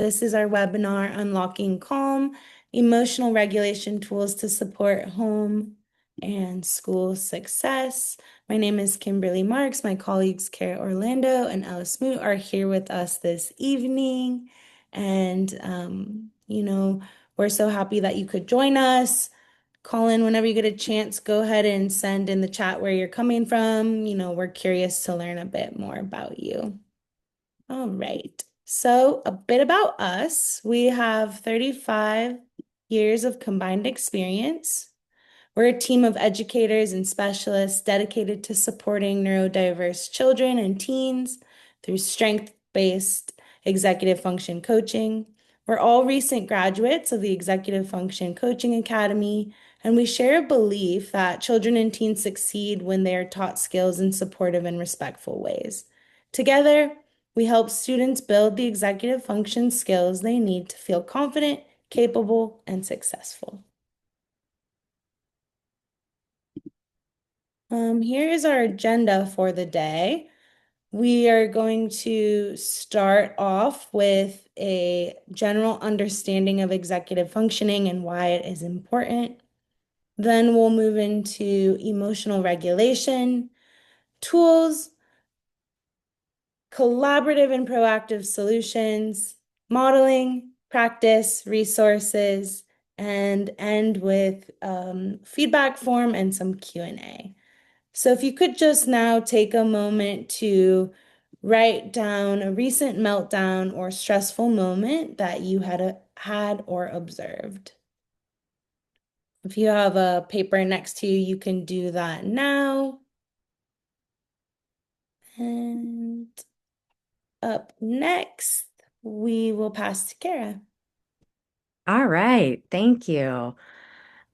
This is our webinar, Unlocking Calm, Emotional Regulation Tools to Support Home and School Success. My name is Kimberly Marks. My colleagues Kara Orlando and Alice Smoot are here with us this evening. And, we're so happy that you could join us. Call in whenever you get a chance. Go ahead and send in the chat where you're coming from. We're curious to learn a bit more about you. All right. So, a bit about us. We have 35 years of combined experience. We're a team of educators and specialists dedicated to supporting neurodiverse children and teens through strength-based executive function coaching. We're all recent graduates of the Executive Function Coaching Academy, and we share a belief that children and teens succeed when they are taught skills in supportive and respectful ways. Together, we help students build the executive function skills they need to feel confident, capable, and successful. Here is our agenda for the day. We are going to start off with a general understanding of executive functioning and why it is important. Then we'll move into emotional regulation, tools, collaborative and proactive solutions, modeling, practice, resources, and end with feedback form and some Q&A. So if you could just now take a moment to write down a recent meltdown or stressful moment that you had or observed. If you have a paper next to you, you can do that now. And up next, we will pass to Kara. All right, thank you.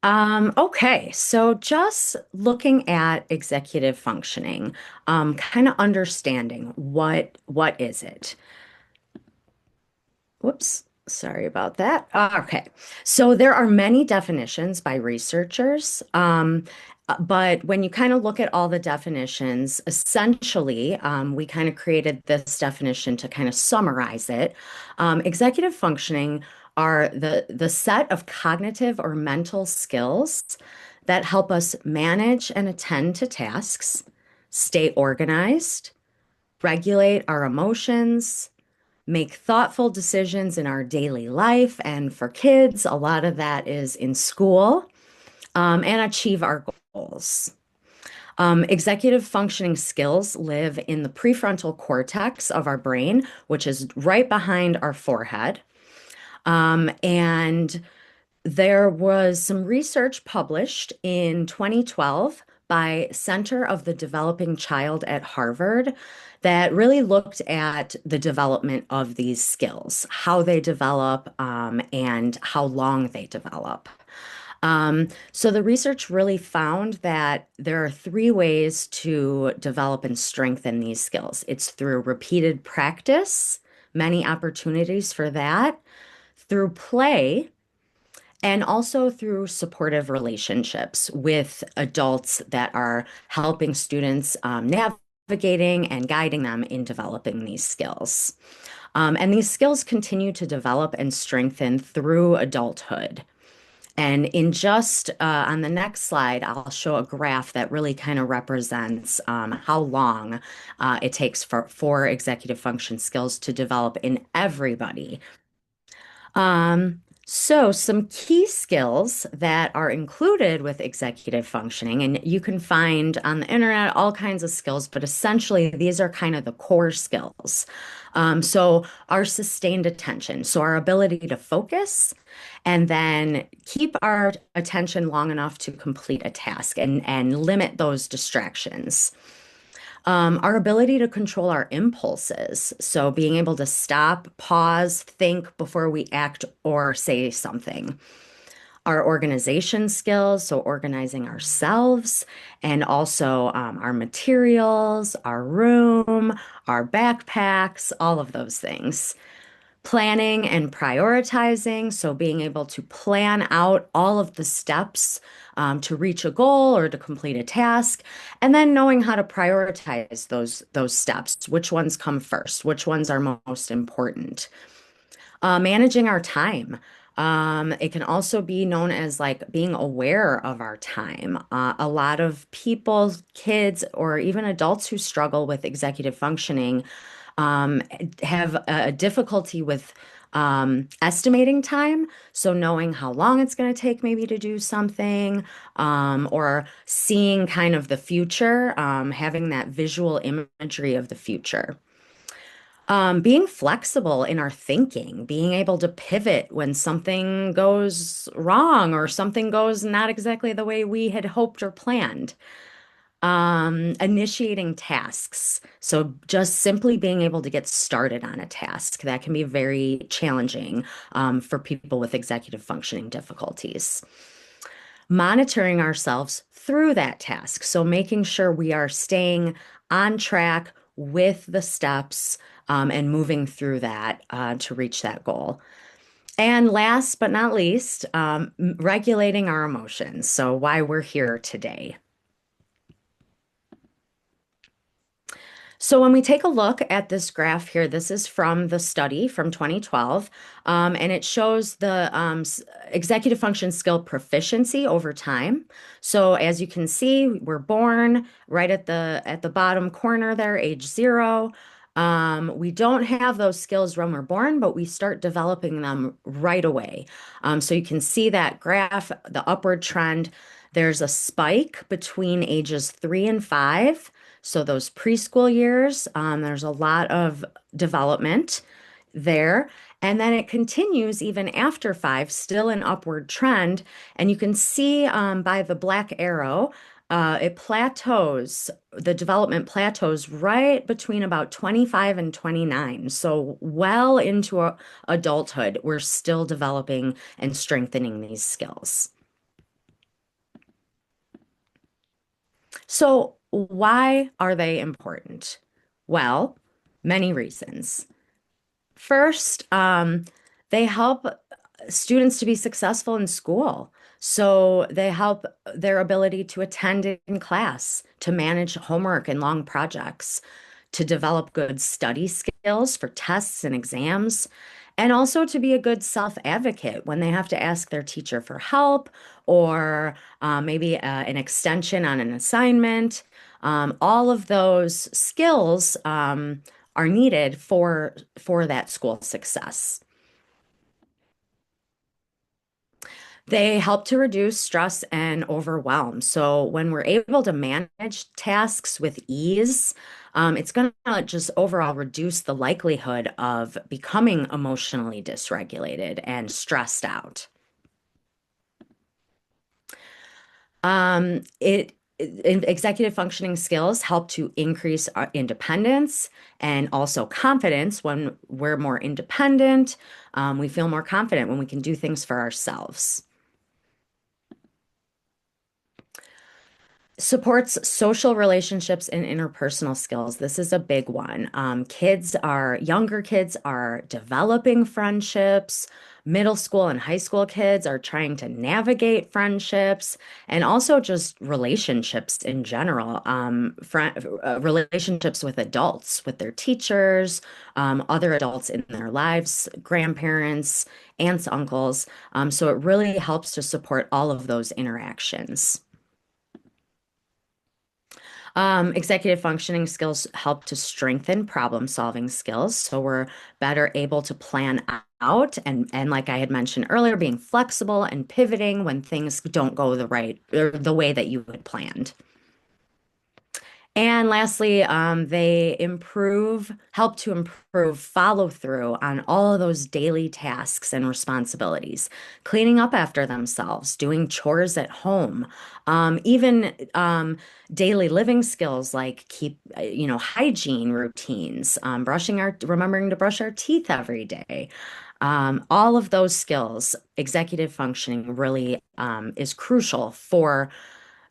Okay, so just looking at executive functioning, kind of understanding what is it? Whoops, sorry about that. Okay, so there are many definitions by researchers, but when you kind of look at all the definitions, essentially, we kind of created this definition to kind of summarize it. Executive functioning are the set of cognitive or mental skills that help us manage and attend to tasks, stay organized, regulate our emotions, make thoughtful decisions in our daily life. And for kids, a lot of that is in school, and achieve our goals. Executive functioning skills live in the prefrontal cortex of our brain, which is right behind our forehead. And there was some research published in 2012 by Center of the Developing Child at Harvard that really looked at the development of these skills, how they develop, and how long they develop. So the research really found that there are three ways to develop and strengthen these skills. It's through repeated practice, many opportunities for that, through play, and also through supportive relationships with adults that are helping students navigating and guiding them in developing these skills. And these skills continue to develop and strengthen through adulthood. And in just on the next slide, I'll show a graph that really kind of represents how long it takes for executive function skills to develop in everybody. So some key skills that are included with executive functioning, and you can find on the internet all kinds of skills, but essentially these are kind of the core skills. So our sustained attention, so our ability to focus and then keep our attention long enough to complete a task and limit those distractions. Our ability to control our impulses. So being able to stop, pause, think before we act or say something. Our organization skills, so organizing ourselves and also our materials, our room, our backpacks, all of those things. Planning and prioritizing, so being able to plan out all of the steps to reach a goal or to complete a task, and then knowing how to prioritize those steps. Which ones come first? Which ones are most important? Managing our time. It can also be known as like being aware of our time. A lot of people, kids, or even adults who struggle with executive functioning um, have a difficulty with estimating time. So knowing how long it's going to take maybe to do something, or seeing kind of the future, having that visual imagery of the future. Being flexible in our thinking, being able to pivot when something goes wrong or something goes not exactly the way we had hoped or planned. Initiating tasks. So just simply being able to get started on a task that can be very challenging for people with executive functioning difficulties. Monitoring ourselves through that task. So making sure we are staying on track with the steps and moving through that to reach that goal. And last but not least, regulating our emotions. So why we're here today. So when we take a look at this graph here, this is from the study from 2012, and it shows the executive function skill proficiency over time. So as you can see, we're born right at the bottom corner there, age 0. We don't have those skills when we're born, but we start developing them right away. So you can see that graph, the upward trend. There's a spike between ages 3 and 5. So those preschool years, there's a lot of development there. And then it continues even after 5, still an upward trend. And you can see by the black arrow, it plateaus, the development plateaus right between about 25 and 29. So well into adulthood, we're still developing and strengthening these skills. So, why are they important? Well, many reasons. First, they help students to be successful in school. So they help their ability to attend in class, to manage homework and long projects, to develop good study skills for tests and exams, and also to be a good self-advocate when they have to ask their teacher for help or maybe an extension on an assignment. All of those skills are needed for that school success. They help to reduce stress and overwhelm. So when we're able to manage tasks with ease, it's going to just overall reduce the likelihood of becoming emotionally dysregulated and stressed out. Executive functioning skills help to increase our independence and also confidence. When we're more independent, we feel more confident when we can do things for ourselves. Supports social relationships and interpersonal skills. This is a big one. Younger kids are developing friendships. Middle school and high school kids are trying to navigate friendships and also just relationships in general. Relationships with adults, with their teachers, other adults in their lives, grandparents, aunts, uncles. So it really helps to support all of those interactions. Executive functioning skills help to strengthen problem-solving skills, so we're better able to plan out and like I had mentioned earlier, being flexible and pivoting when things don't go the right or the way that you had planned. And lastly, help to improve follow through on all of those daily tasks and responsibilities, cleaning up after themselves, doing chores at home, even daily living skills like hygiene routines, remembering to brush our teeth every day. All of those skills, executive functioning really is crucial for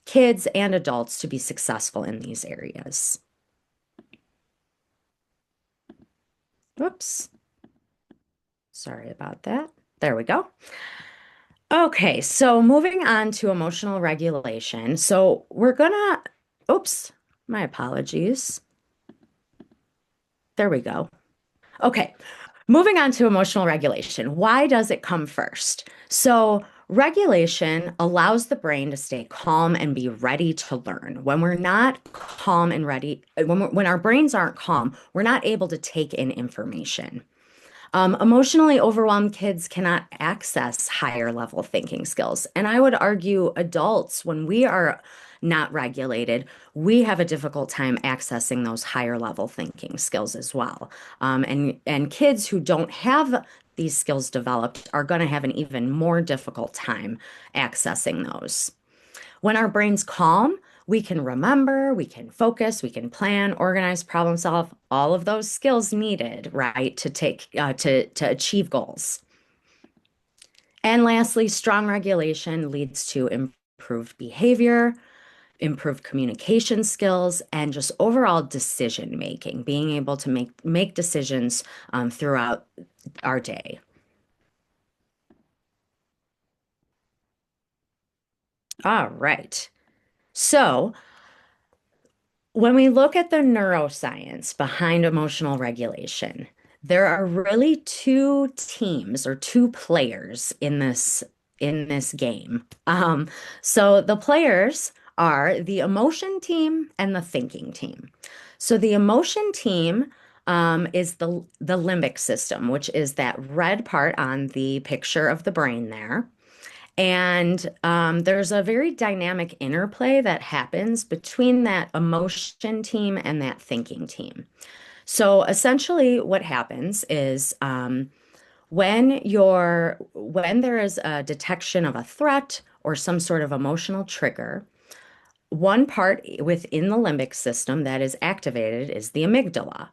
kids and adults to be successful in these areas. Whoops. Sorry about that. There we go. Okay, so moving on to emotional regulation. So we're gonna, oops, my apologies. There we go. Okay. Moving on to emotional regulation. Why does it come first? So, regulation allows the brain to stay calm and be ready to learn. When we're not calm and ready, when our brains aren't calm, we're not able to take in information. Emotionally overwhelmed kids cannot access higher level thinking skills. And I would argue adults, when we are not regulated, we have a difficult time accessing those higher level thinking skills as well. And kids who don't have these skills developed are going to have an even more difficult time accessing those. When our brain's calm, we can remember, we can focus, we can plan, organize, problem solve, all of those skills needed, right, to achieve goals. And lastly, strong regulation leads to improved behavior, improved communication skills, and just overall decision making, being able to make decisions throughout our day. All right. So when we look at the neuroscience behind emotional regulation, there are really two teams or two players in this game. So the players are the emotion team and the thinking team. So the emotion team is the limbic system, which is that red part on the picture of the brain there. And there's a very dynamic interplay that happens between that emotion team and that thinking team. So essentially, what happens is when there is a detection of a threat or some sort of emotional trigger, one part within the limbic system that is activated is the amygdala.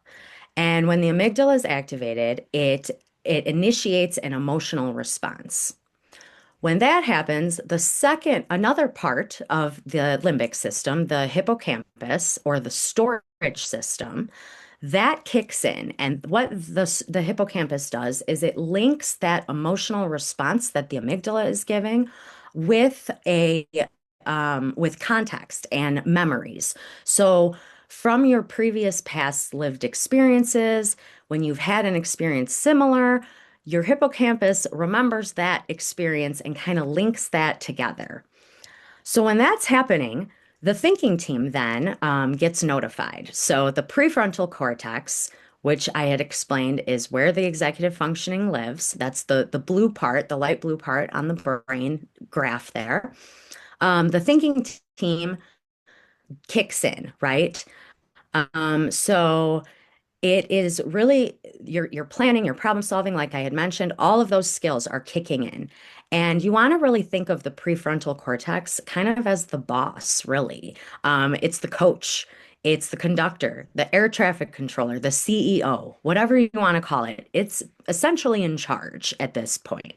And when the amygdala is activated, it initiates an emotional response. When that happens, another part of the limbic system, the hippocampus or the storage system, that kicks in. And what the hippocampus does is it links that emotional response that the amygdala is giving with with context and memories. So from your previous past lived experiences, when you've had an experience similar, your hippocampus remembers that experience and kind of links that together. So when that's happening, the thinking team then gets notified. So the prefrontal cortex, which I had explained is where the executive functioning lives, that's the blue part, the light blue part on the brain graph there. The thinking team kicks in, right? So it is really your planning, your problem solving, like I had mentioned, all of those skills are kicking in. And you want to really think of the prefrontal cortex kind of as the boss, really. It's the coach, it's the conductor, the air traffic controller, the CEO, whatever you want to call it. It's essentially in charge at this point.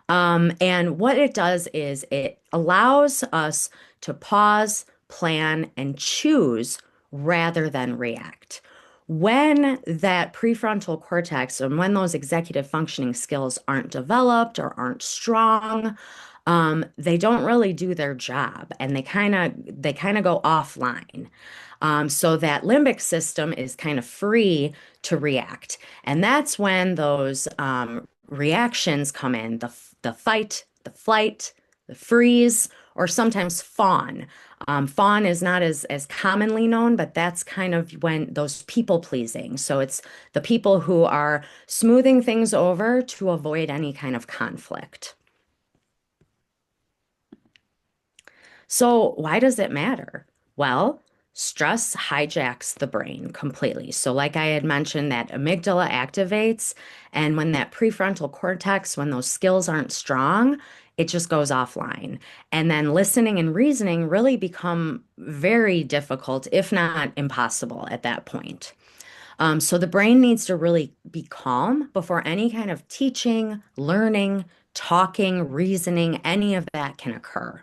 And what it does is it allows us to pause, plan, and choose rather than react. When that prefrontal cortex and when those executive functioning skills aren't developed or aren't strong, they don't really do their job and they kind of go offline. So that limbic system is kind of free to react. And that's when those reactions come in, the fight, the flight, the freeze, or sometimes fawn. Fawn is not as commonly known, but that's kind of when those people pleasing. So it's the people who are smoothing things over to avoid any kind of conflict. So why does it matter? Well, stress hijacks the brain completely. So like I had mentioned, that amygdala activates, and when that prefrontal cortex, when those skills aren't strong, it just goes offline. And then listening and reasoning really become very difficult, if not impossible at that point. So the brain needs to really be calm before any kind of teaching, learning, talking, reasoning, any of that can occur.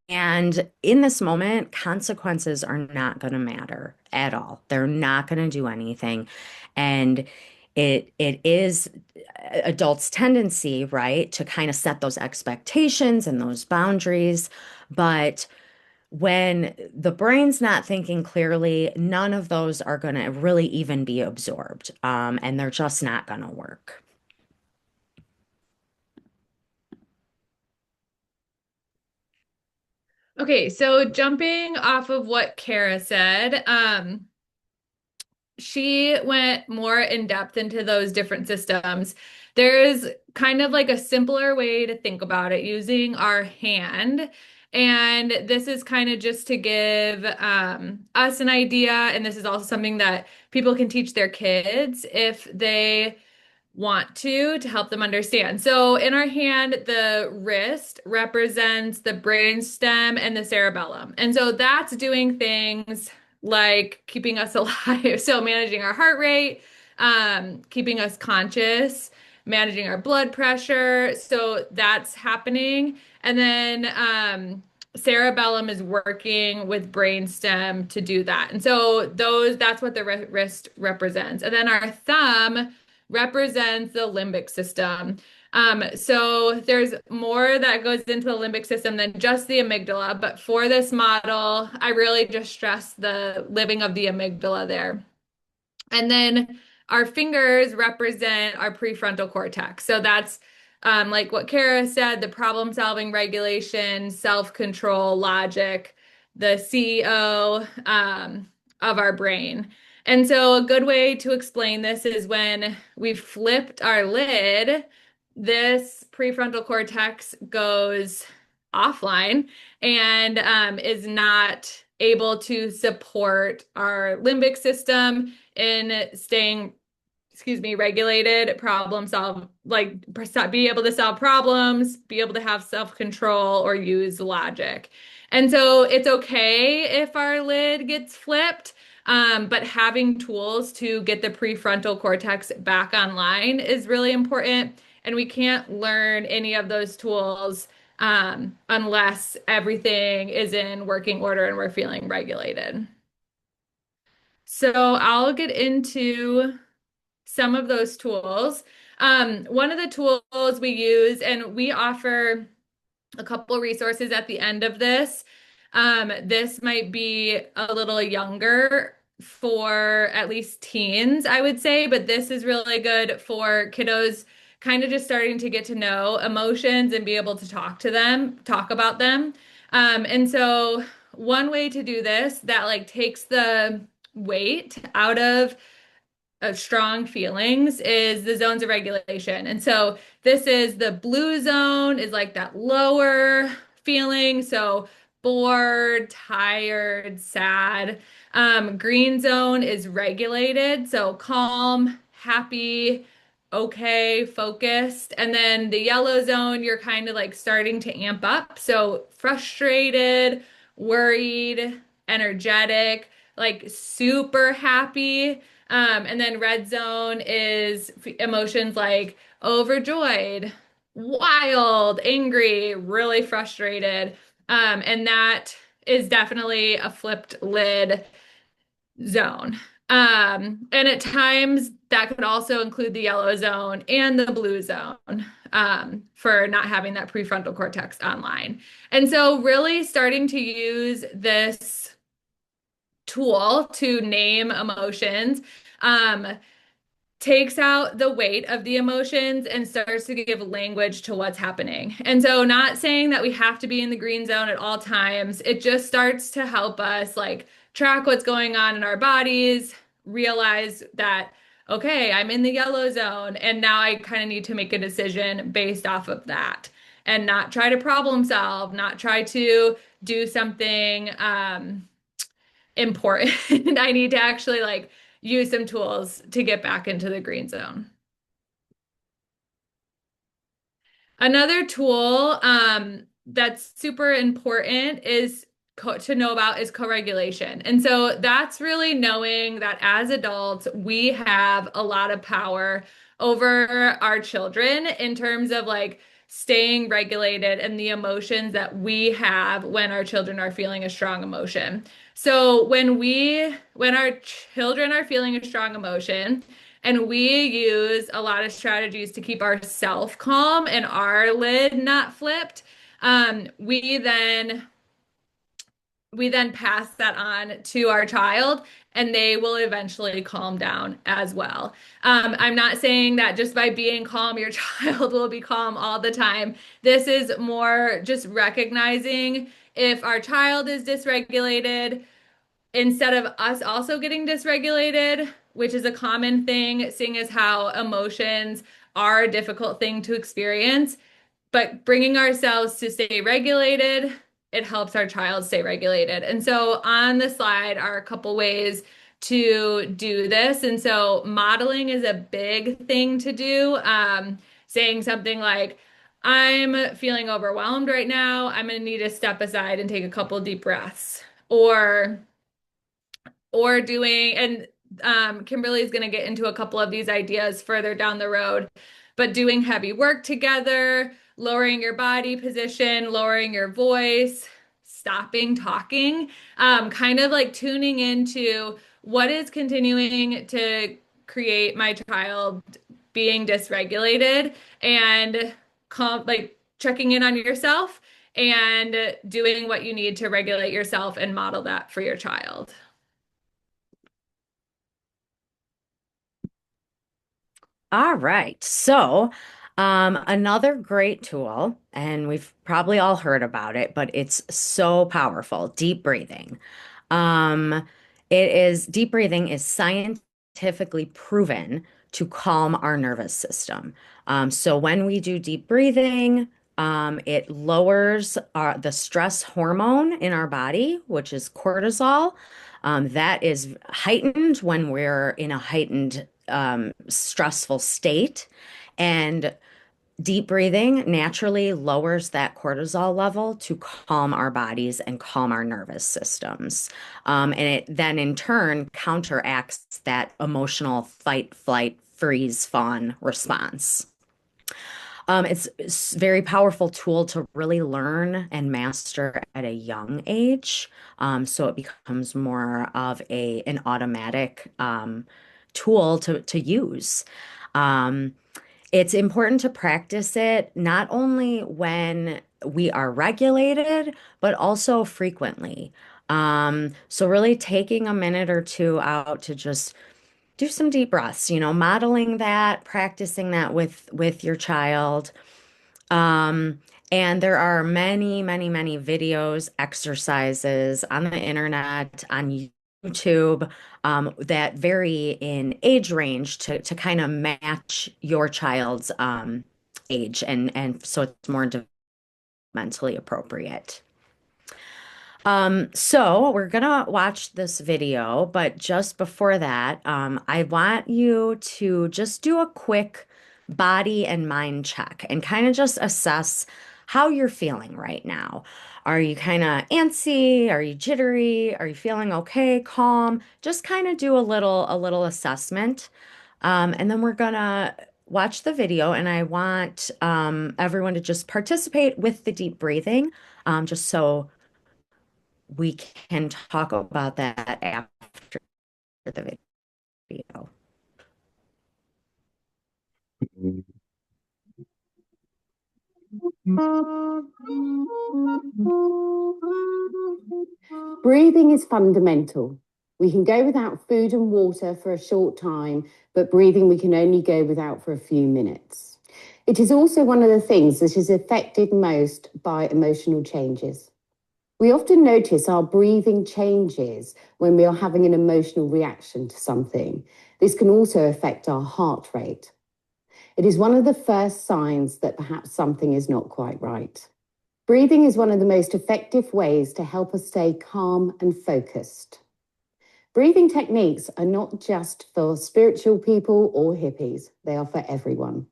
And in this moment, consequences are not going to matter at all. They're not going to do anything. And it is adults' tendency, right, to kind of set those expectations and those boundaries. But When the brain's not thinking clearly, none of those are going to really even be absorbed, and they're just not going to work. Okay, so jumping off of what Kara said, she went more in depth into those different systems. There's kind of like a simpler way to think about it using our hand. And this is kind of just to give us an idea. And this is also something that people can teach their kids if they want to help them understand. So in our hand, the wrist represents the brainstem and the cerebellum. And so that's doing things like keeping us alive. So managing our heart rate, keeping us conscious, managing our blood pressure. So that's happening. And then cerebellum is working with brainstem to do that. And so that's what the wrist represents. And then our thumb represents the limbic system. So there's more that goes into the limbic system than just the amygdala, but for this model, I really just stress the living of the amygdala there. And then our fingers represent our prefrontal cortex. So that's like what Kara said, the problem solving, regulation, self-control, logic, the CEO of our brain. And so a good way to explain this is when we flipped our lid, this prefrontal cortex goes offline and is not able to support our limbic system in staying, excuse me, regulated, problem solve, like be able to solve problems, be able to have self-control or use logic. And so it's okay if our lid gets flipped, but having tools to get the prefrontal cortex back online is really important. And we can't learn any of those tools unless everything is in working order and we're feeling regulated. So I'll get into some of those tools. One of the tools we use, and we offer a couple resources at the end of this. This might be a little younger for at least teens, I would say, but this is really good for kiddos kind of just starting to get to know emotions and be able to talk to them, talk about them. And so one way to do this that like takes the weight out of strong feelings is the zones of regulation. And so this is the blue zone is like that lower feeling. So bored, tired, sad. Green zone is regulated. So calm, happy, okay, focused. And then the yellow zone, you're kind of like starting to amp up. So frustrated, worried, energetic, like super happy. And then red zone is emotions like overjoyed, wild, angry, really frustrated. And that is definitely a flipped lid zone. And at times that could also include the yellow zone and the blue zone for not having that prefrontal cortex online. And so, really starting to use this tool to name emotions takes out the weight of the emotions and starts to give language to what's happening. And so, not saying that we have to be in the green zone at all times, it just starts to help us like track what's going on in our bodies, realize that, okay, I'm in the yellow zone, and now I kind of need to make a decision based off of that and not try to problem solve, not try to do something important. I need to actually like use some tools to get back into the green zone. Another tool that's super important is to know about is co-regulation. And so that's really knowing that as adults, we have a lot of power over our children in terms of like staying regulated and the emotions that we have when our children are feeling a strong emotion. So when our children are feeling a strong emotion, and we use a lot of strategies to keep ourself calm and our lid not flipped. We then we then pass that on to our child and they will eventually calm down as well. I'm not saying that just by being calm, your child will be calm all the time. This is more just recognizing if our child is dysregulated, instead of us also getting dysregulated, which is a common thing, seeing as how emotions are a difficult thing to experience, but bringing ourselves to stay regulated, it helps our child stay regulated. And so on the slide are a couple ways to do this. And so modeling is a big thing to do. Saying something like, I'm feeling overwhelmed right now. I'm going to need to step aside and take a couple deep breaths. Or doing, and Kimberly is going to get into a couple of these ideas further down the road, but doing heavy work together, lowering your body position, lowering your voice, stopping talking, kind of like tuning into what is continuing to create my child being dysregulated, and like checking in on yourself and doing what you need to regulate yourself and model that for your child. All right. So, another great tool, and we've probably all heard about it, but it's so powerful, deep breathing. Um, deep breathing is scientifically proven to calm our nervous system. So when we do deep breathing, it lowers the stress hormone in our body, which is cortisol. That is heightened when we're in a heightened stressful state. And deep breathing naturally lowers that cortisol level to calm our bodies and calm our nervous systems. And it then in turn counteracts that emotional fight, flight, freeze, fawn response. It's a very powerful tool to really learn and master at a young age. So it becomes more of an automatic tool to use. Um, it's important to practice it not only when we are regulated, but also frequently. So really taking a minute or two out to just do some deep breaths, modeling that, practicing that with your child. Um, and there are many, many, many videos, exercises on the internet, on YouTube, that vary in age range to kind of match your child's age, and so it's more developmentally appropriate. So we're gonna watch this video, but just before that, I want you to just do a quick body and mind check and kind of just assess how you're feeling right now. Are you kind of antsy? Are you jittery? Are you feeling okay, calm? Just kind of do a little assessment. And then we're gonna watch the video, and I want everyone to just participate with the deep breathing, just so we can talk about that after the video. Breathing is fundamental. We can go without food and water for a short time, but breathing we can only go without for a few minutes. It is also one of the things that is affected most by emotional changes. We often notice our breathing changes when we are having an emotional reaction to something. This can also affect our heart rate. It is one of the first signs that perhaps something is not quite right. Breathing is one of the most effective ways to help us stay calm and focused. Breathing techniques are not just for spiritual people or hippies, they are for everyone.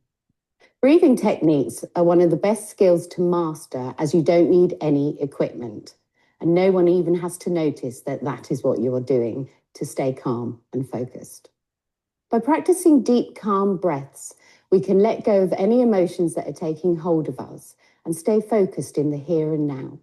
Breathing techniques are one of the best skills to master, as you don't need any equipment, and no one even has to notice that that is what you are doing to stay calm and focused. By practicing deep, calm breaths, we can let go of any emotions that are taking hold of us and stay focused in the here and now.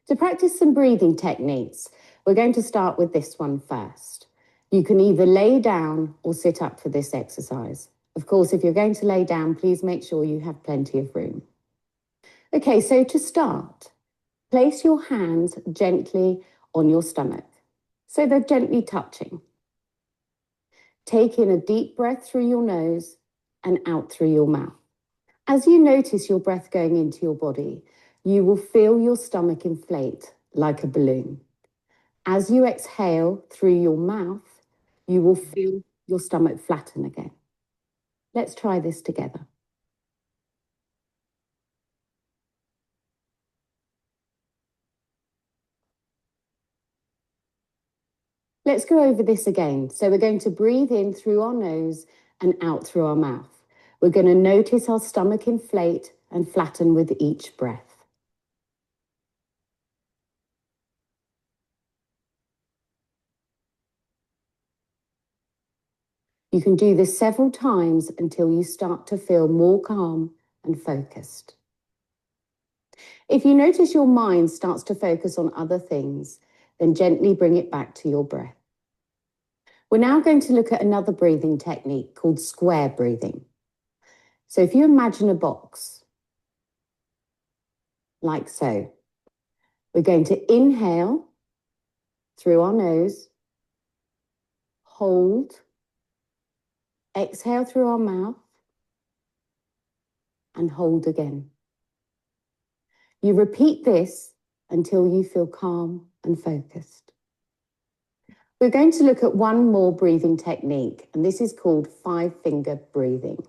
To practice some breathing techniques, we're going to start with this one first. You can either lay down or sit up for this exercise. Of course, if you're going to lay down, please make sure you have plenty of room. Okay, so to start, place your hands gently on your stomach, so they're gently touching. Take in a deep breath through your nose and out through your mouth. As you notice your breath going into your body, you will feel your stomach inflate like a balloon. As you exhale through your mouth, you will feel your stomach flatten again. Let's try this together. Let's go over this again. So we're going to breathe in through our nose and out through our mouth. We're going to notice our stomach inflate and flatten with each breath. You can do this several times until you start to feel more calm and focused. If you notice your mind starts to focus on other things, then gently bring it back to your breath. We're now going to look at another breathing technique called square breathing. So if you imagine a box, like so, we're going to inhale through our nose, hold, exhale through our mouth, and hold again. You repeat this until you feel calm and focused. We're going to look at one more breathing technique, and this is called 5-finger breathing.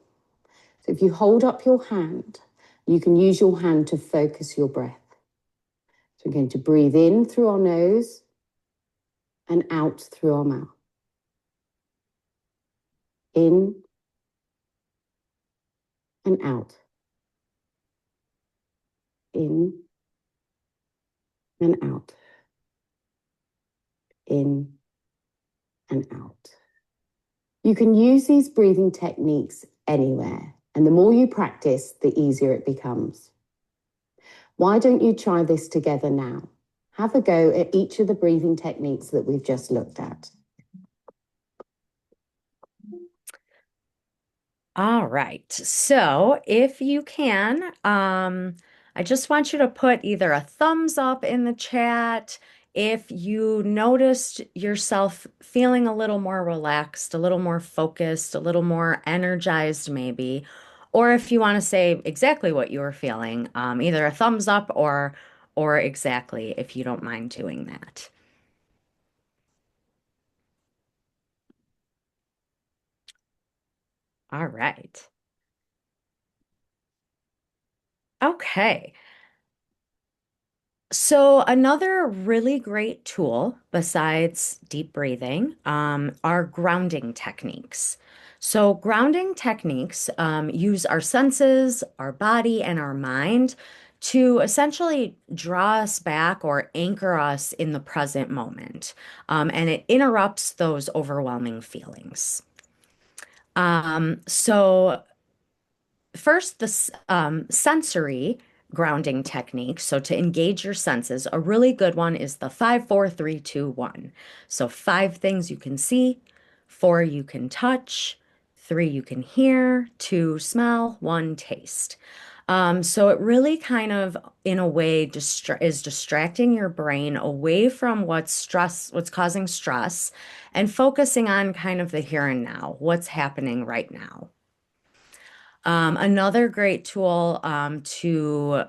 So if you hold up your hand, you can use your hand to focus your breath. So we're going to breathe in through our nose and out through our mouth. In and out. In and out. In and out. You can use these breathing techniques anywhere, and the more you practice, the easier it becomes. Why don't you try this together now? Have a go at each of the breathing techniques that we've just looked at. All right. So if you can, I just want you to put either a thumbs up in the chat if you noticed yourself feeling a little more relaxed, a little more focused, a little more energized, maybe, or if you want to say exactly what you were feeling, either a thumbs up or exactly if you don't mind doing that. All right. Okay. So another really great tool besides deep breathing are grounding techniques. So grounding techniques use our senses, our body, and our mind to essentially draw us back or anchor us in the present moment. And it interrupts those overwhelming feelings. So first, the sensory grounding technique. So to engage your senses, a really good one is the 5, 4, 3, 2, 1. So 5 things you can see, 4 you can touch, 3 you can hear, 2 smell, 1 taste. So it really kind of, in a way, is distracting your brain away from what's causing stress, and focusing on kind of the here and now, what's happening right now. Another great tool to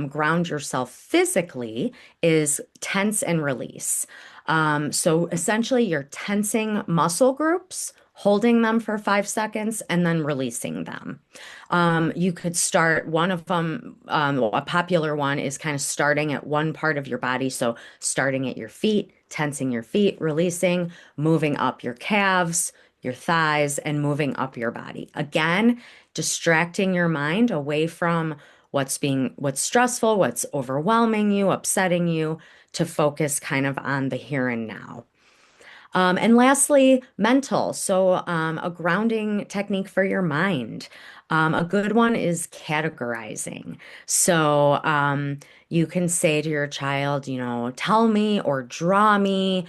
ground yourself physically is tense and release. So essentially, you're tensing muscle groups, holding them for 5 seconds, and then releasing them. You could start one of them, a popular one is kind of starting at one part of your body. So starting at your feet, tensing your feet, releasing, moving up your calves, your thighs, and moving up your body. Again, distracting your mind away from what's stressful, what's overwhelming you, upsetting you, to focus kind of on the here and now. And lastly, mental. So a grounding technique for your mind. A good one is categorizing. So you can say to your child, tell me or draw me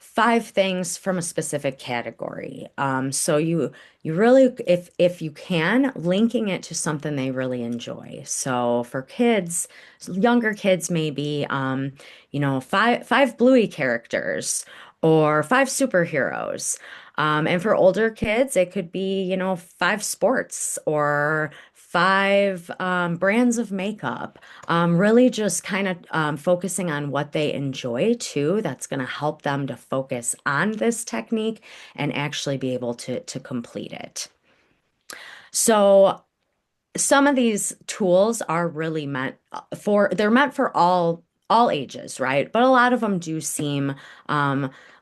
5 things from a specific category. So you really, if you can, linking it to something they really enjoy. So for kids, younger kids, maybe, five Bluey characters or 5 superheroes. And for older kids, it could be, 5 sports or 5 brands of makeup. Really just kind of focusing on what they enjoy too. That's going to help them to focus on this technique and actually be able to complete it. So some of these tools are really they're meant for all ages, right? But a lot of them do seem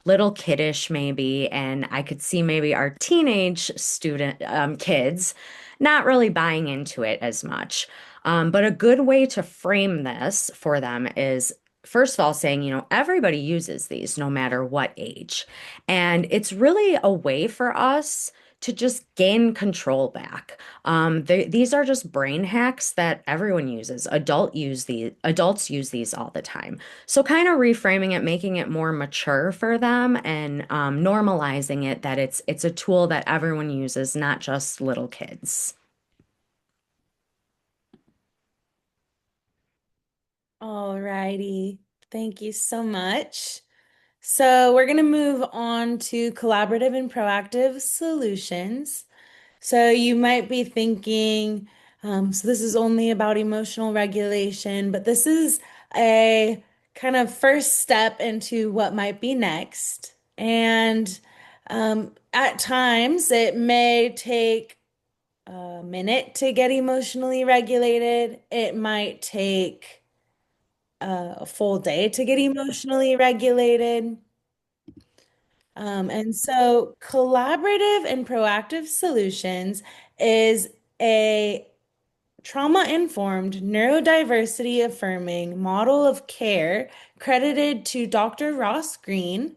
little kiddish maybe, and I could see maybe our teenage student kids not really buying into it as much. But a good way to frame this for them is first of all saying, everybody uses these no matter what age. And it's really a way for us to just gain control back. These are just brain hacks that everyone uses. Adults use these all the time. So kind of reframing it, making it more mature for them, and normalizing it that it's a tool that everyone uses, not just little kids. All righty. Thank you so much. So we're going to move on to collaborative and proactive solutions. So you might be thinking, so this is only about emotional regulation, but this is a kind of first step into what might be next. And at times it may take a minute to get emotionally regulated. It might take a full day to get emotionally regulated. And so collaborative and proactive solutions is a trauma-informed, neurodiversity affirming model of care credited to Dr. Ross Greene.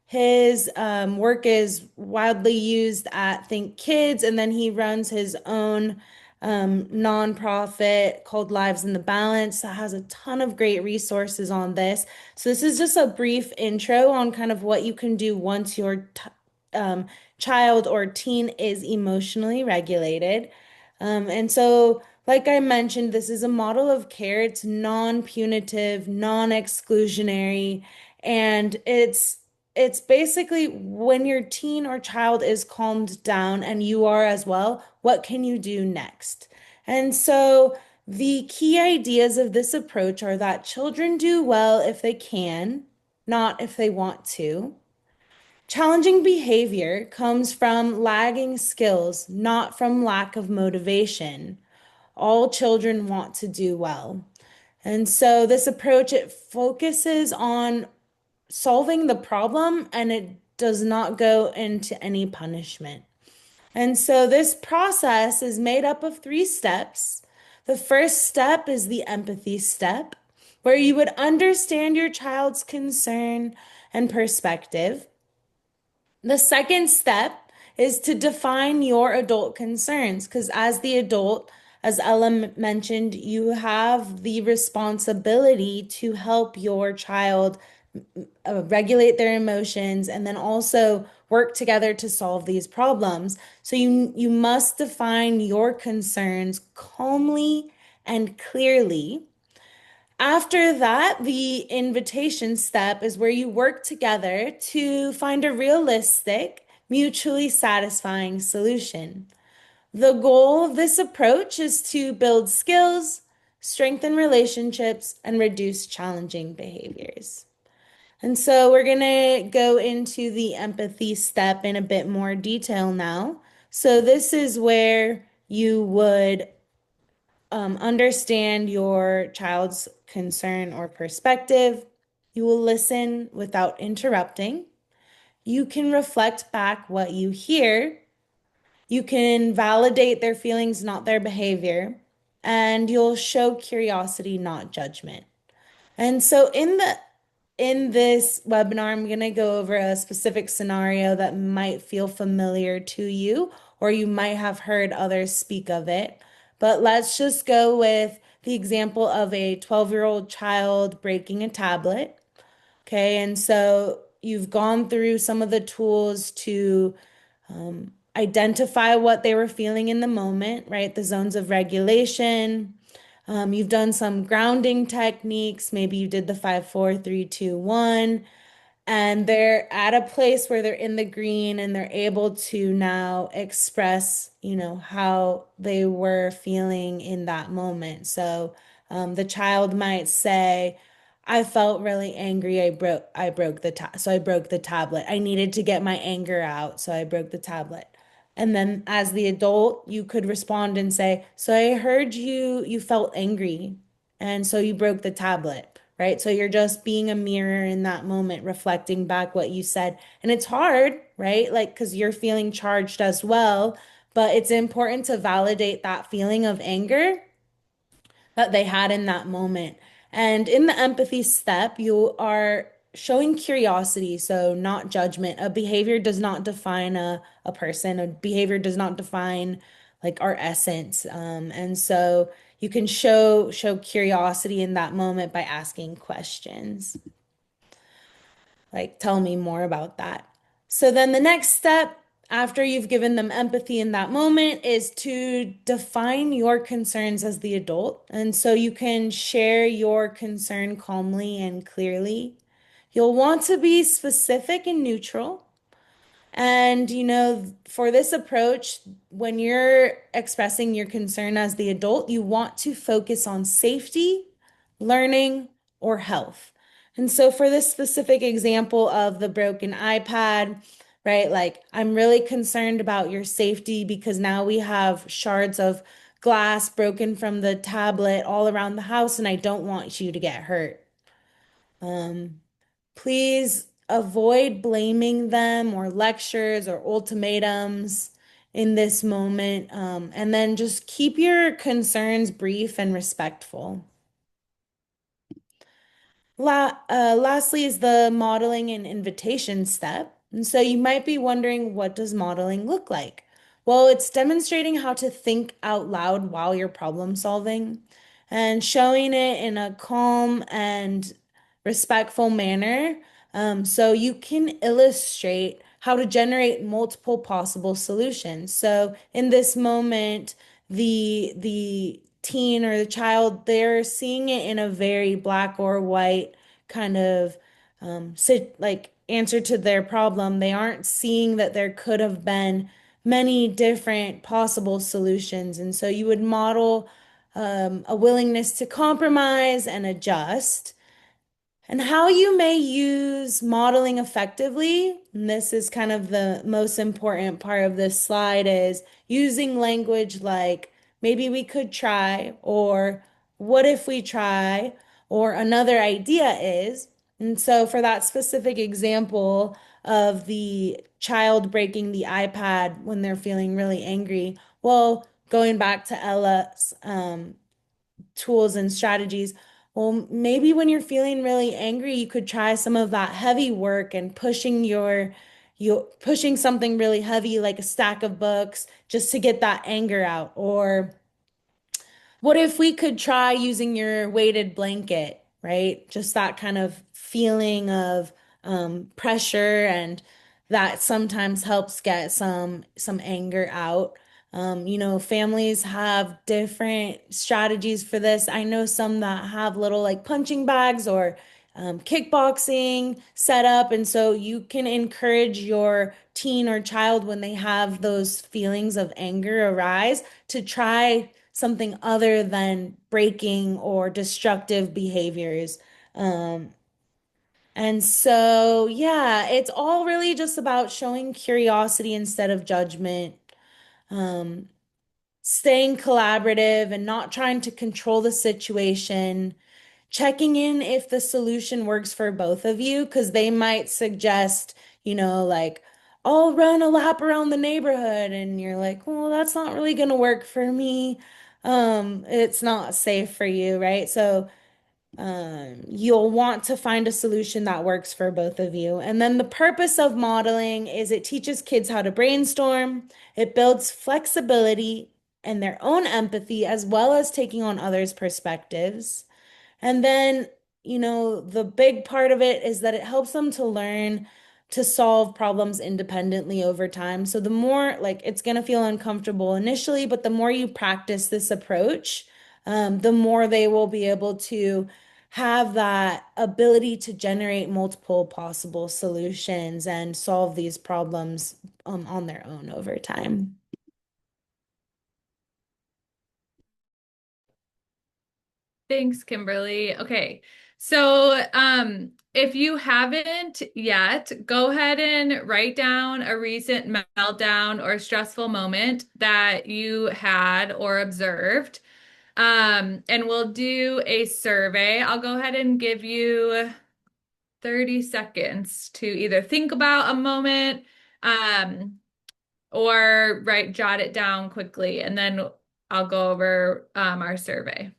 His work is widely used at Think Kids, and then he runs his own nonprofit called Lives in the Balance that has a ton of great resources on this. So this is just a brief intro on kind of what you can do once your child or teen is emotionally regulated. And so, like I mentioned, this is a model of care. It's non-punitive, non-exclusionary, and it's basically when your teen or child is calmed down and you are as well, what can you do next? And so the key ideas of this approach are that children do well if they can, not if they want to. Challenging behavior comes from lagging skills, not from lack of motivation. All children want to do well. And so this approach, it focuses on solving the problem and it does not go into any punishment. And so this process is made up of 3 steps. The first step is the empathy step, where you would understand your child's concern and perspective. The second step is to define your adult concerns, because as the adult, as Ella mentioned, you have the responsibility to help your child regulate their emotions and then also work together to solve these problems. So you must define your concerns calmly and clearly. After that, the invitation step is where you work together to find a realistic, mutually satisfying solution. The goal of this approach is to build skills, strengthen relationships, and reduce challenging behaviors. And so we're going to go into the empathy step in a bit more detail now. So this is where you would understand your child's concern or perspective. You will listen without interrupting. You can reflect back what you hear. You can validate their feelings, not their behavior. And you'll show curiosity, not judgment. And so in this webinar, I'm going to go over a specific scenario that might feel familiar to you, or you might have heard others speak of it. But let's just go with the example of a 12-year-old child breaking a tablet. Okay, and so you've gone through some of the tools to identify what they were feeling in the moment, right? The zones of regulation. You've done some grounding techniques. Maybe you did the 5, 4, 3, 2, 1, and they're at a place where they're in the green and they're able to now express, how they were feeling in that moment. So the child might say, I felt really angry. So I broke the tablet. I needed to get my anger out, so I broke the tablet. And then as the adult, you could respond and say, so I heard you felt angry, and so you broke the tablet, right? So you're just being a mirror in that moment, reflecting back what you said. And it's hard, right? Like, because you're feeling charged as well, but it's important to validate that feeling of anger that they had in that moment. And in the empathy step, you are showing curiosity, so not judgment. A behavior does not define a person. A behavior does not define like our essence. And so you can show curiosity in that moment by asking questions. Like, tell me more about that. So then the next step after you've given them empathy in that moment is to define your concerns as the adult. And so you can share your concern calmly and clearly. You'll want to be specific and neutral. And, for this approach, when you're expressing your concern as the adult, you want to focus on safety, learning, or health. And so, for this specific example of the broken iPad, right, like I'm really concerned about your safety because now we have shards of glass broken from the tablet all around the house, and I don't want you to get hurt. Please avoid blaming them or lectures or ultimatums in this moment. And then just keep your concerns brief and respectful. Lastly is the modeling and invitation step. And so you might be wondering, what does modeling look like? Well, it's demonstrating how to think out loud while you're problem solving and showing it in a calm and respectful manner. So you can illustrate how to generate multiple possible solutions. So in this moment, the teen or the child, they're seeing it in a very black or white kind of like answer to their problem. They aren't seeing that there could have been many different possible solutions. And so you would model a willingness to compromise and adjust. And how you may use modeling effectively, and this is kind of the most important part of this slide, is using language like maybe we could try, or what if we try, or another idea is. And so for that specific example of the child breaking the iPad when they're feeling really angry, well, going back to Ella's tools and strategies. Well, maybe when you're feeling really angry, you could try some of that heavy work and you pushing something really heavy like a stack of books just to get that anger out. Or what if we could try using your weighted blanket, right? Just that kind of feeling of pressure, and that sometimes helps get some anger out. Families have different strategies for this. I know some that have little like punching bags or kickboxing set up. And so you can encourage your teen or child when they have those feelings of anger arise to try something other than breaking or destructive behaviors. And so, yeah, it's all really just about showing curiosity instead of judgment, staying collaborative and not trying to control the situation, checking in if the solution works for both of you, because they might suggest, like, I'll run a lap around the neighborhood. And you're like, well, that's not really going to work for me. It's not safe for you, right? So you'll want to find a solution that works for both of you. And then the purpose of modeling is it teaches kids how to brainstorm, it builds flexibility and their own empathy, as well as taking on others' perspectives. And then the big part of it is that it helps them to learn to solve problems independently over time. So the more, like, it's going to feel uncomfortable initially, but the more you practice this approach, the more they will be able to have that ability to generate multiple possible solutions and solve these problems on their own over time. Thanks, Kimberly. Okay. So, if you haven't yet, go ahead and write down a recent meltdown or stressful moment that you had or observed. And we'll do a survey. I'll go ahead and give you 30 seconds to either think about a moment, or jot it down quickly, and then I'll go over our survey.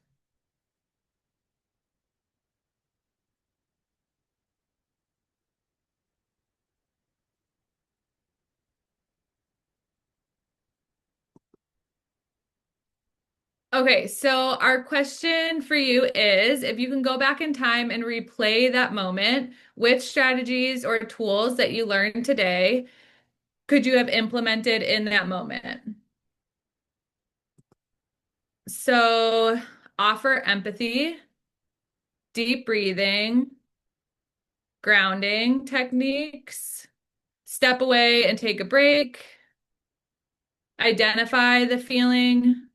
Okay, so our question for you is, if you can go back in time and replay that moment, which strategies or tools that you learned today could you have implemented in that moment? So offer empathy, deep breathing, grounding techniques, step away and take a break, identify the feeling,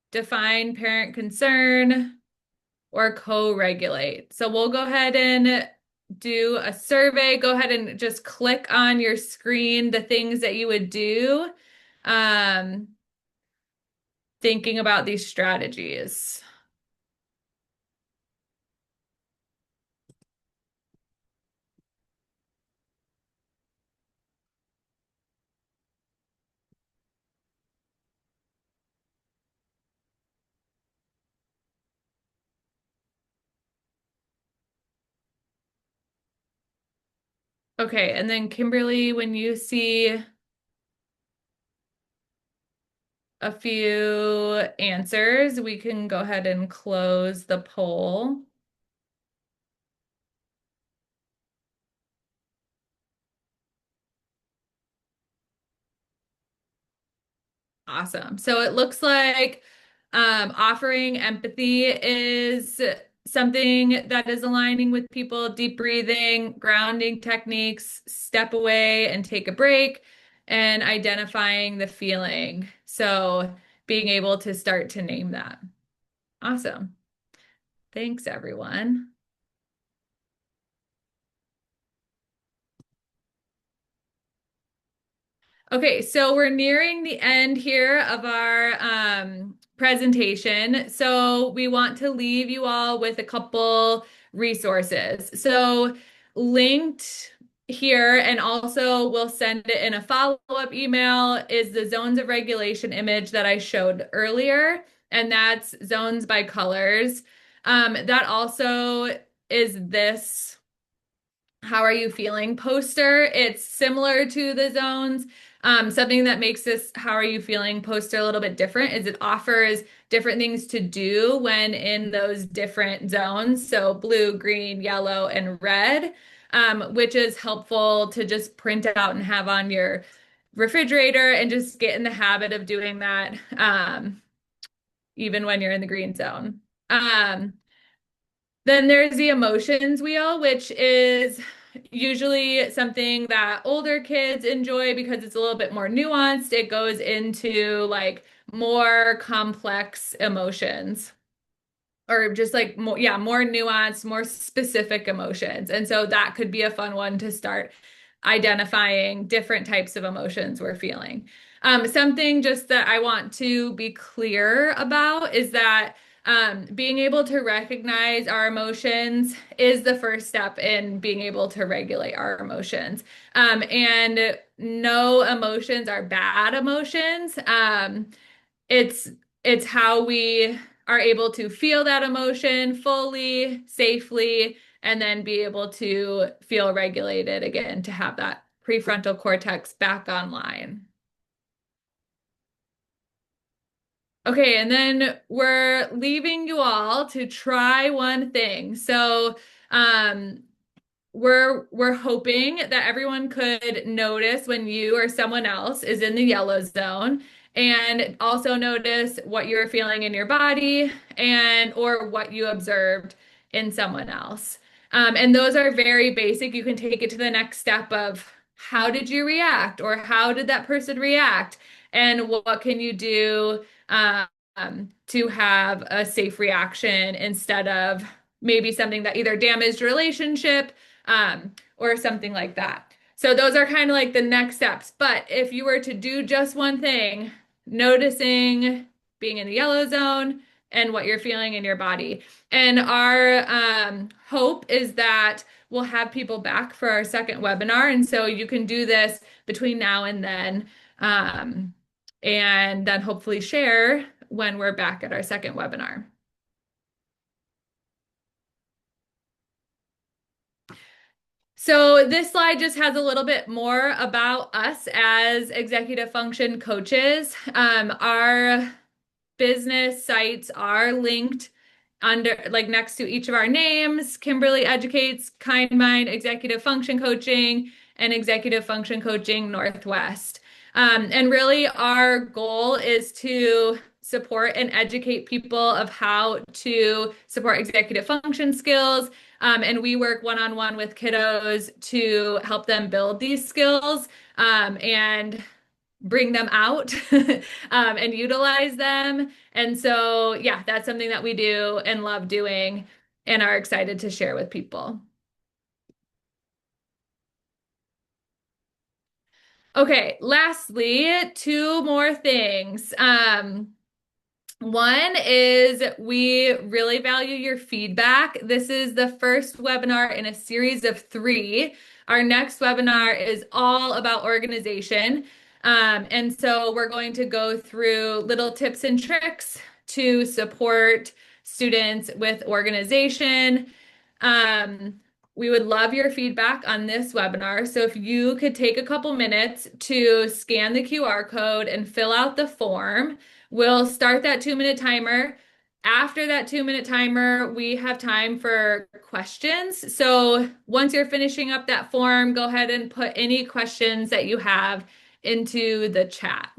define parent concern, or co-regulate. So we'll go ahead and do a survey. Go ahead and just click on your screen the things that you would do, thinking about these strategies. Okay, and then Kimberly, when you see a few answers, we can go ahead and close the poll. Awesome. So it looks like offering empathy is something that is aligning with people. Deep breathing, grounding techniques, step away and take a break, and identifying the feeling. So being able to start to name that. Awesome. Thanks, everyone. Okay, so we're nearing the end here of our presentation. So we want to leave you all with a couple resources. So linked here, and also we'll send it in a follow-up email, is the zones of regulation image that I showed earlier, and that's zones by colors. That also is this "How are you feeling" poster. It's similar to the zones. Something that makes this "How are you feeling" poster a little bit different is it offers different things to do when in those different zones. So blue, green, yellow, and red, which is helpful to just print out and have on your refrigerator and just get in the habit of doing that, even when you're in the green zone. Then there's the emotions wheel, which is usually something that older kids enjoy because it's a little bit more nuanced. It goes into like more complex emotions, or just like more, yeah, more nuanced, more specific emotions. And so that could be a fun one to start identifying different types of emotions we're feeling. Something just that I want to be clear about is that being able to recognize our emotions is the first step in being able to regulate our emotions. And no emotions are bad emotions. It's it's how we are able to feel that emotion fully, safely, and then be able to feel regulated again, to have that prefrontal cortex back online. Okay, and then we're leaving you all to try one thing. So, um, we're hoping that everyone could notice when you or someone else is in the yellow zone and also notice what you're feeling in your body and or what you observed in someone else. And those are very basic. You can take it to the next step of how did you react or how did that person react and what can you do to have a safe reaction instead of maybe something that either damaged a relationship or something like that. So those are kind of like the next steps. But if you were to do just one thing, noticing being in the yellow zone and what you're feeling in your body. And our hope is that we'll have people back for our second webinar. And so you can do this between now and then. And then hopefully share when we're back at our second webinar. So this slide just has a little bit more about us as executive function coaches. Our business sites are linked under like next to each of our names. Kimberly Educates, Kind Mind, Executive Function Coaching, and Executive Function Coaching Northwest. And really our goal is to support and educate people of how to support executive function skills. And we work one-on-one with kiddos to help them build these skills and bring them out and utilize them. And so, yeah, that's something that we do and love doing and are excited to share with people. Okay, lastly, two more things. One is we really value your feedback. This is the first webinar in a series of three. Our next webinar is all about organization. And so we're going to go through little tips and tricks to support students with organization. We would love your feedback on this webinar. So if you could take a couple minutes to scan the QR code and fill out the form, we'll start that 2-minute timer. After that 2-minute timer, we have time for questions. So once you're finishing up that form, go ahead and put any questions that you have into the chat.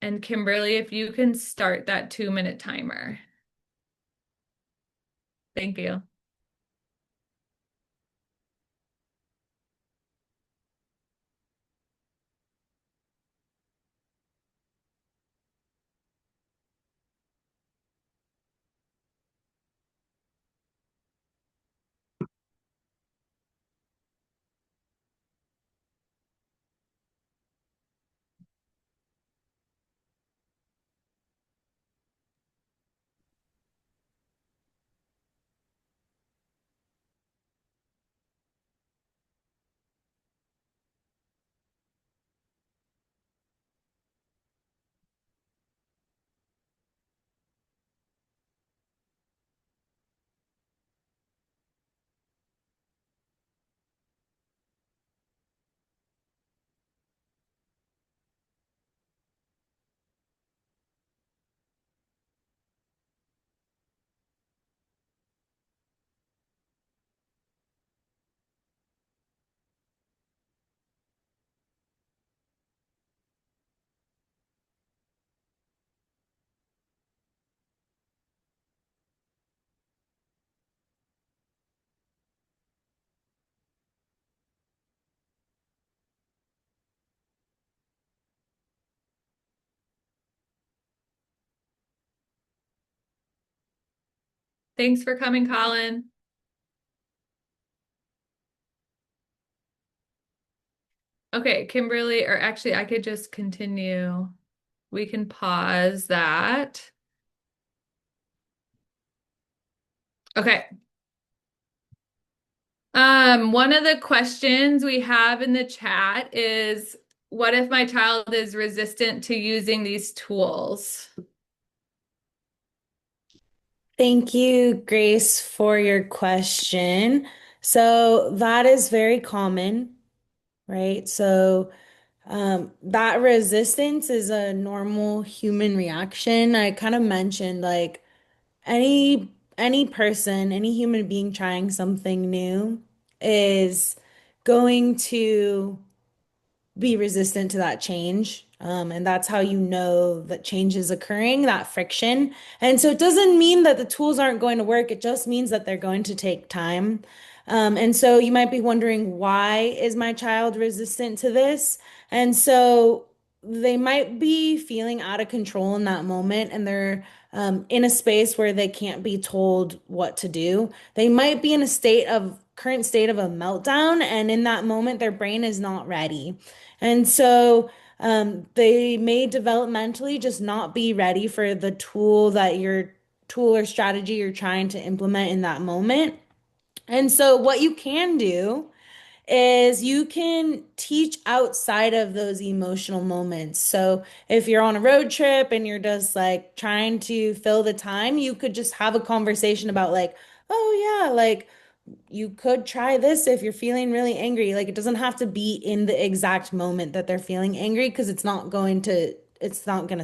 And Kimberly, if you can start that 2-minute timer. Thank you. Thanks for coming, Colin. Okay, Kimberly, or actually, I could just continue. We can pause that. Okay. One of the questions we have in the chat is, what if my child is resistant to using these tools? Thank you, Grace, for your question. So that is very common, right? So That resistance is a normal human reaction. I kind of mentioned like any person, any human being trying something new is going to be resistant to that change. And that's how you know that change is occurring, that friction. And so it doesn't mean that the tools aren't going to work. It just means that they're going to take time. And so you might be wondering, why is my child resistant to this? And so they might be feeling out of control in that moment, and they're in a space where they can't be told what to do. They might be in a current state of a meltdown, and in that moment, their brain is not ready. And so they may developmentally just not be ready for the tool or strategy you're trying to implement in that moment. And so what you can do is you can teach outside of those emotional moments. So if you're on a road trip and you're just like trying to fill the time, you could just have a conversation about like, oh yeah, like you could try this if you're feeling really angry. Like it doesn't have to be in the exact moment that they're feeling angry because it's not going to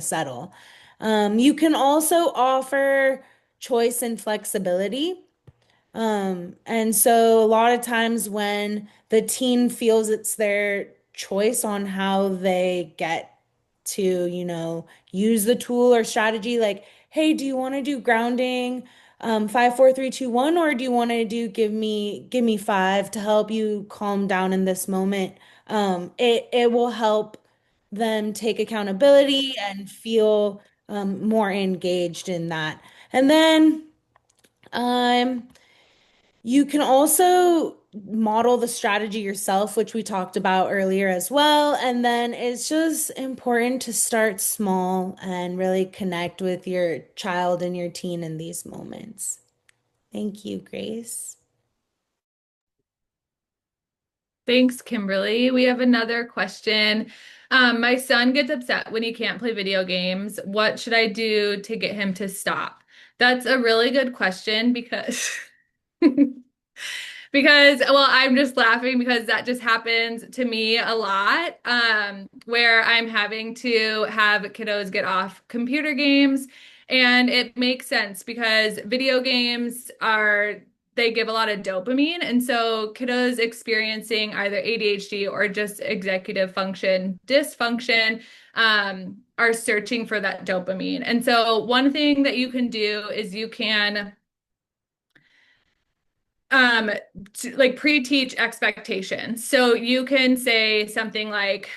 settle. You can also offer choice and flexibility. And so a lot of times when the teen feels it's their choice on how they get to, use the tool or strategy, like, hey, do you want to do grounding, 5, 4, 3, 2, 1, or do you want to do give me five to help you calm down in this moment? It will help them take accountability and feel more engaged in that. And then um you can also model the strategy yourself, which we talked about earlier as well. And then it's just important to start small and really connect with your child and your teen in these moments. Thank you, Grace. Thanks, Kimberly. We have another question. My son gets upset when he can't play video games. What should I do to get him to stop? That's a really good question because well, I'm just laughing because that just happens to me a lot, where I'm having to have kiddos get off computer games. And it makes sense because video games they give a lot of dopamine. And so kiddos experiencing either ADHD or just executive function dysfunction are searching for that dopamine. And so one thing that you can do is you can um like pre-teach expectations. So you can say something like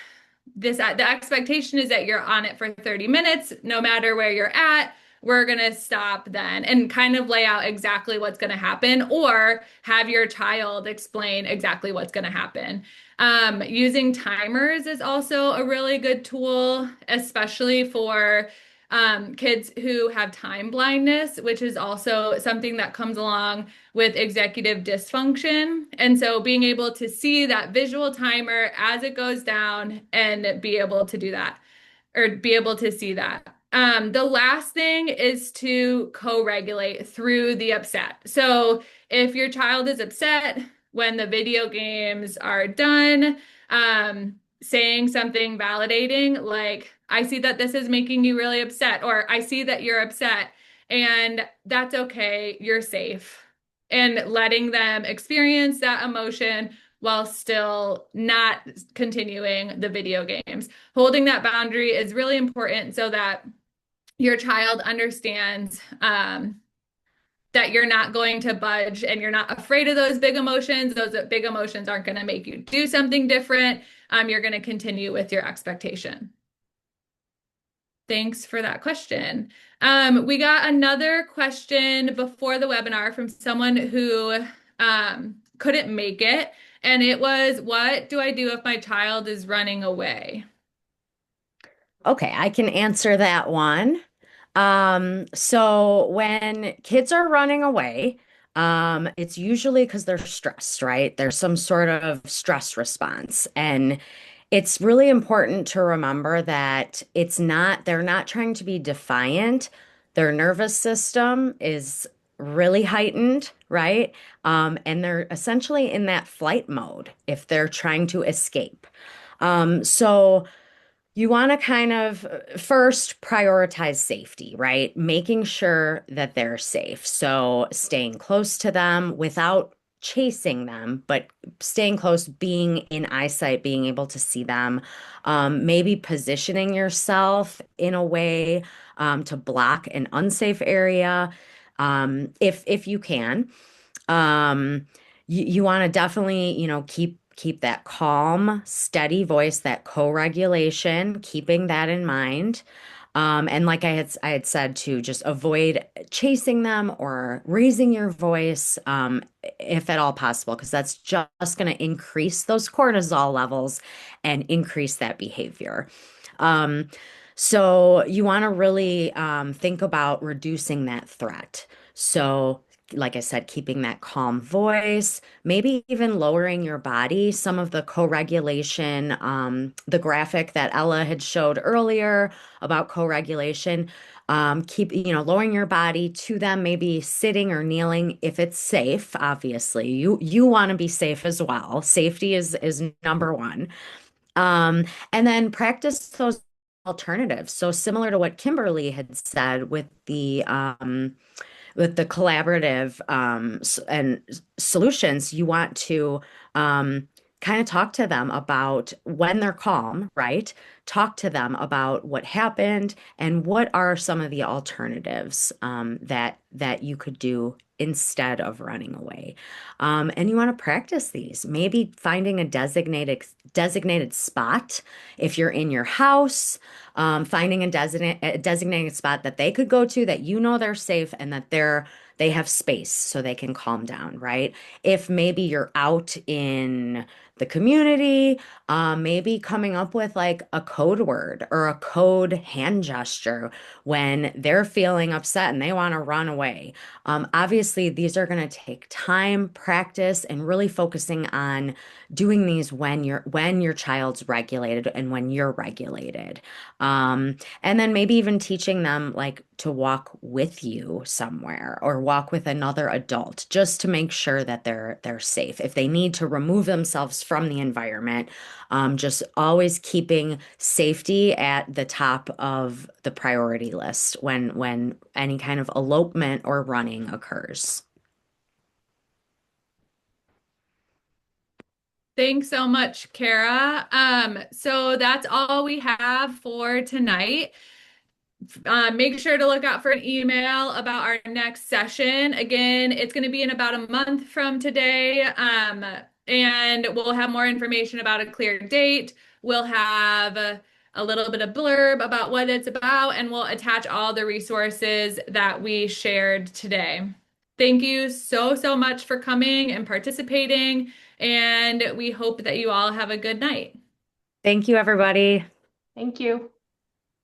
the expectation is that you're on it for 30 minutes no matter where you're at. We're going to stop then, and kind of lay out exactly what's going to happen, or have your child explain exactly what's going to happen. Using timers is also a really good tool, especially for kids who have time blindness, which is also something that comes along with executive dysfunction. And so being able to see that visual timer as it goes down and be able to do that, or be able to see that. The last thing is to co-regulate through the upset. So if your child is upset when the video games are done, saying something validating like, I see that this is making you really upset, or I see that you're upset, and that's okay, you're safe. And letting them experience that emotion while still not continuing the video games. Holding that boundary is really important so that your child understands that you're not going to budge and you're not afraid of those big emotions. Those big emotions aren't going to make you do something different. You're going to continue with your expectation. Thanks for that question. We got another question before the webinar from someone who couldn't make it. And it was, what do I do if my child is running away? Okay, I can answer that one. So when kids are running away, it's usually because they're stressed, right? There's some sort of stress response. And it's really important to remember that they're not trying to be defiant. Their nervous system is really heightened, right? And they're essentially in that flight mode if they're trying to escape. So you want to kind of first prioritize safety, right? Making sure that they're safe. So staying close to them without chasing them, but staying close, being in eyesight, being able to see them, maybe positioning yourself in a way to block an unsafe area, if you can. Um, you want to definitely, keep that calm, steady voice, that co-regulation, keeping that in mind. And like I had said too, just avoid chasing them or raising your voice, if at all possible, because that's just going to increase those cortisol levels and increase that behavior. Um, so you want to really think about reducing that threat. So, like I said, keeping that calm voice, maybe even lowering your body. Some of the co-regulation, the graphic that Ella had showed earlier about co-regulation, lowering your body to them, maybe sitting or kneeling if it's safe. Obviously, you want to be safe as well. Safety is number one. And then practice those alternatives. So similar to what Kimberly had said with the collaborative and solutions, you want to kind of talk to them about when they're calm, right? Talk to them about what happened and what are some of the alternatives that you could do instead of running away. And you want to practice these, maybe finding a designated spot if you're in your house, finding a designated spot that they could go to that they're safe and that they have space so they can calm down, right? If maybe you're out in the community, maybe coming up with like a code word or a code hand gesture when they're feeling upset and they want to run away. Obviously, these are going to take time, practice, and really focusing on doing these when your child's regulated and when you're regulated. And then maybe even teaching them like to walk with you somewhere or walk with another adult just to make sure that they're safe. If they need to remove themselves from the environment, just always keeping safety at the top of the priority list when any kind of elopement or running occurs. Thanks so much, Kara. So that's all we have for tonight. Make sure to look out for an email about our next session. Again, it's going to be in about a month from today. And we'll have more information about a clear date. We'll have a little bit of blurb about what it's about, and we'll attach all the resources that we shared today. Thank you so, so much for coming and participating, and we hope that you all have a good night. Thank you, everybody. Thank you.